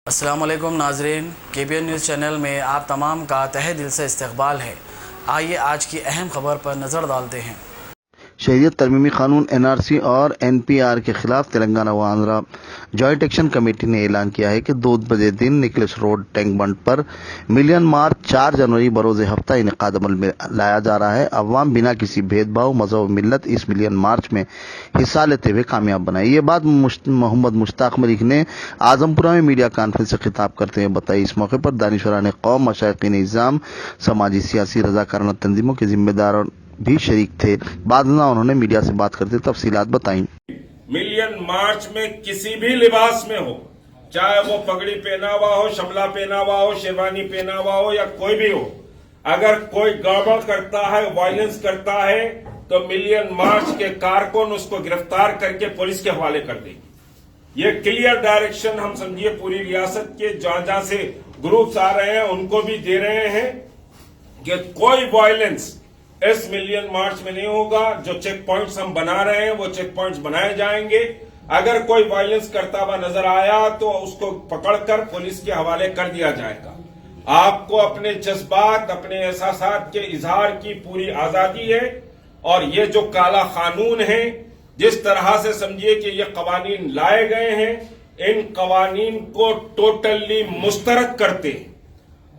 السلام علیکم ناظرین، KPN نیوز چینل میں آپ تمام کا تہہ دل سے استقبال ہے۔ آئیے آج کی اہم خبر پر نظر ڈالتے ہیں۔ شہریت ترمیمی قانون NRC اور NPR کے خلاف تلنگانہ و آندھرا جوائنٹ ایکشن کمیٹی نے اعلان کیا ہے کہ 2 بجے دن نکلس روڈ ٹینک بنڈ پر ملین مارچ 4 جنوری بروز ہفتہ انعقاد عمل میں لایا جا رہا ہے۔ عوام بنا کسی بھید بھاؤ، مذہب و ملت اس ملین مارچ میں حصہ لیتے ہوئے کامیاب بنائے۔ یہ بات محمد مشتاق ملک نے اعظم پورہ میں میڈیا کانفرنس سے خطاب کرتے ہوئے بتائی۔ اس موقع پر دانشوران قوم، مشائقین نظام، سماجی سیاسی رضاکارانہ تنظیموں کے ذمہ دار بھی شریک تھے۔ بعد میں انہوں نے میڈیا سے بات کرتے تفصیلات بتائیں۔ ملین مارچ میں کسی بھی لباس میں ہو، چاہے وہ پگڑی پہنا ہوا ہو، شملہ پہنا ہوا ہو، شیروانی پہنا ہوا ہو یا کوئی بھی ہو، اگر کوئی گڑبڑ کرتا ہے، وائلنس کرتا ہے تو ملین مارچ کے کارکن اس کو گرفتار کر کے پولیس کے حوالے کر دیں گے۔ یہ کلیئر ڈائریکشن ہم سمجھیے پوری ریاست کے جہاں جہاں سے گروپس آ رہے ہیں ان کو بھی دے رہے ہیں کہ کوئی وائلنس اس ملین مارچ میں نہیں ہوگا۔ جو چیک پوائنٹس ہم بنا رہے ہیں وہ چیک پوائنٹس بنائے جائیں گے۔ اگر کوئی وائلنس کرتا ہوا نظر آیا تو اس کو پکڑ کر پولیس کے حوالے کر دیا جائے گا۔ آپ کو اپنے جذبات، اپنے احساسات کے اظہار کی پوری آزادی ہے، اور یہ جو کالا قانون ہے، جس طرح سے سمجھیے کہ یہ قوانین لائے گئے ہیں، ان قوانین کو ٹوٹلی مسترد کرتے ہیں،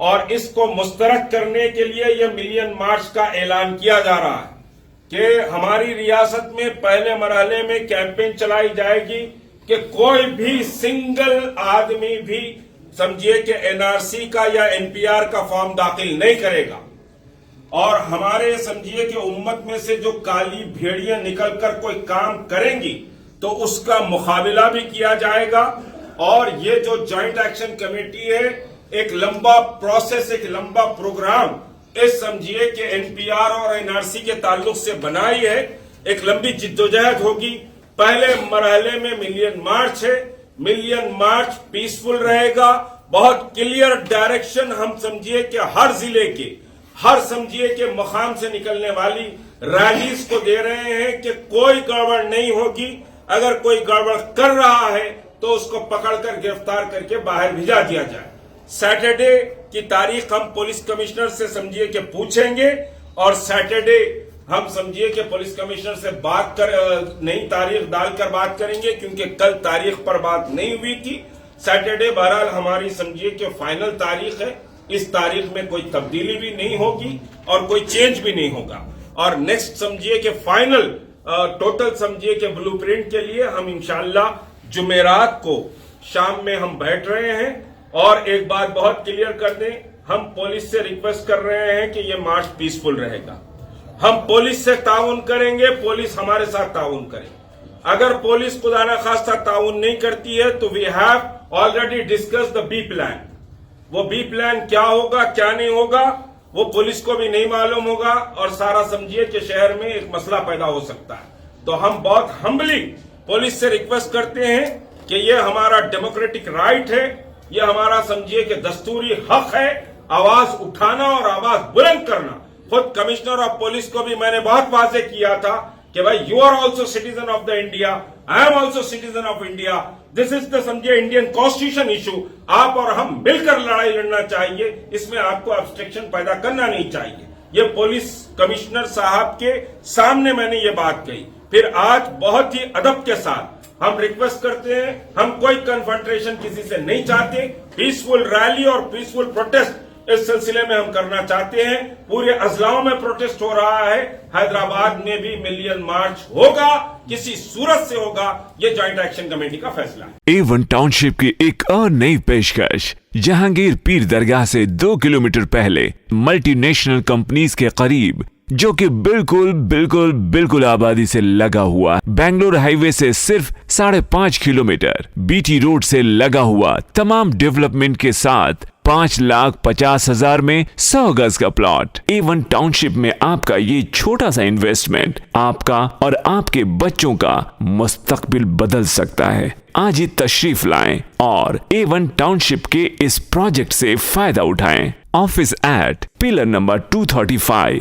اور اس کو مسترد کرنے کے لیے یہ ملین مارچ کا اعلان کیا جا رہا ہے کہ ہماری ریاست میں پہلے مرحلے میں کیمپین چلائی جائے گی کہ کوئی بھی سنگل آدمی بھی سمجھیے کہ NRC کا یا NPR کا فارم داخل نہیں کرے گا، اور ہمارے سمجھیے کہ امت میں سے جو کالی بھیڑیاں نکل کر کوئی کام کریں گی تو اس کا مقابلہ بھی کیا جائے گا۔ اور یہ جو جوائنٹ ایکشن کمیٹی ہے، ایک لمبا پروسیس، ایک لمبا پروگرام اس سمجھیے کہ NPR اور NRC کے تعلق سے بنائی ہے۔ ایک لمبی جدوجہد ہوگی۔ پہلے مرحلے میں ملین مارچ ہے، ملین مارچ پیسفل رہے گا۔ بہت کلیئر ڈائریکشن ہم سمجھیے کہ ہر ضلع کے، ہر سمجھیے کہ مقام سے نکلنے والی ریلیز کو دے رہے ہیں کہ کوئی گڑبڑ نہیں ہوگی۔ اگر کوئی گڑبڑ کر رہا ہے تو اس کو پکڑ کر گرفتار کر کے باہر بھیجا دیا جائے۔ سیٹرڈے کی تاریخ ہم پولیس کمشنر سے سمجھیے کہ پوچھیں گے، اور سیٹرڈے ہم سمجھیے کہ پولیس کمشنر سے نئی تاریخ ڈال کر بات کریں گے، کیونکہ کل تاریخ پر بات نہیں ہوئی تھی۔ سیٹرڈے بہرحال ہماری سمجھیے کہ فائنل تاریخ ہے۔ اس تاریخ میں کوئی تبدیلی بھی نہیں ہوگی اور کوئی چینج بھی نہیں ہوگا، اور نیکسٹ سمجھیے کہ فائنل ٹوٹل سمجھیے کہ بلو پرنٹ کے لیے ہم انشاءاللہ جمعرات کو شام میں ہم بیٹھ رہے ہیں۔ اور ایک بات بہت کلیئر کر دیں، ہم پولیس سے ریکویسٹ کر رہے ہیں کہ یہ مارچ پیسفل رہے گا۔ ہم پولیس سے تعاون کریں گے، پولیس ہمارے ساتھ تعاون کرے۔ اگر پولیس خدا نخواستہ تعاون نہیں کرتی ہے تو we have already discuss the B plan. وہ بی پلان کیا ہوگا، کیا نہیں ہوگا، وہ پولیس کو بھی نہیں معلوم ہوگا، اور سارا سمجھیے کہ شہر میں ایک مسئلہ پیدا ہو سکتا ہے۔ تو ہم بہت ہمبلی پولیس سے ریکویسٹ کرتے ہیں کہ یہ ہمارا ڈیموکریٹک رائٹ ہے، یہ ہمارا سمجھیے کہ دستوری حق ہے آواز اٹھانا اور آواز بلند کرنا۔ خود کمشنر آف پولیس کو بھی میں نے بہت واضح کیا تھا کہ بھائی you are also citizen of the India, I am also citizen of India, this is the سمجھے انڈین کانسٹیٹیوشن ایشو۔ آپ اور ہم مل کر لڑائی لڑنا چاہیے، اس میں آپ کو ابسٹریکشن پیدا کرنا نہیں چاہیے۔ یہ پولیس کمشنر صاحب کے سامنے میں نے یہ بات کہی۔ پھر آج بہت ہی ادب کے ساتھ ہم ریکویسٹ کرتے ہیں، ہم کوئی کنفرنٹریشن کسی سے نہیں چاہتے، پیسفل ریلی اور پیسفل پروٹیسٹ اس سلسلے میں ہم کرنا چاہتے ہیں۔ پورے اضلاعوں میں پروٹیسٹ ہو رہا ہے، حیدرآباد میں بھی ملین مارچ ہوگا، کسی صورت سے ہوگا، یہ جوائنٹ ایکشن کمیٹی کا فیصلہ ہے۔ A1 ٹاؤن شپ کی ایک اور نئی پیشکش جہانگیر پیر درگاہ سے 2 کلومیٹر پہلے ملٹی نیشنل کمپنیز کے قریب، جو کہ بالکل آبادی سے لگا ہوا، بنگلور ہائی وے سے صرف 5.5 کلومیٹر، BT روڈ سے لگا ہوا، تمام ڈیولپمنٹ کے ساتھ 5,50,000 میں 100 گز کا پلاٹ۔ A1 ٹاؤن شپ میں آپ کا یہ چھوٹا سا انویسٹمنٹ آپ کا اور آپ کے بچوں کا مستقبل بدل سکتا ہے۔ آج ہی تشریف لائیں اور A1 ٹاؤن شپ کے اس پروجیکٹ سے فائدہ اٹھائیں۔ Office at pillar number 235،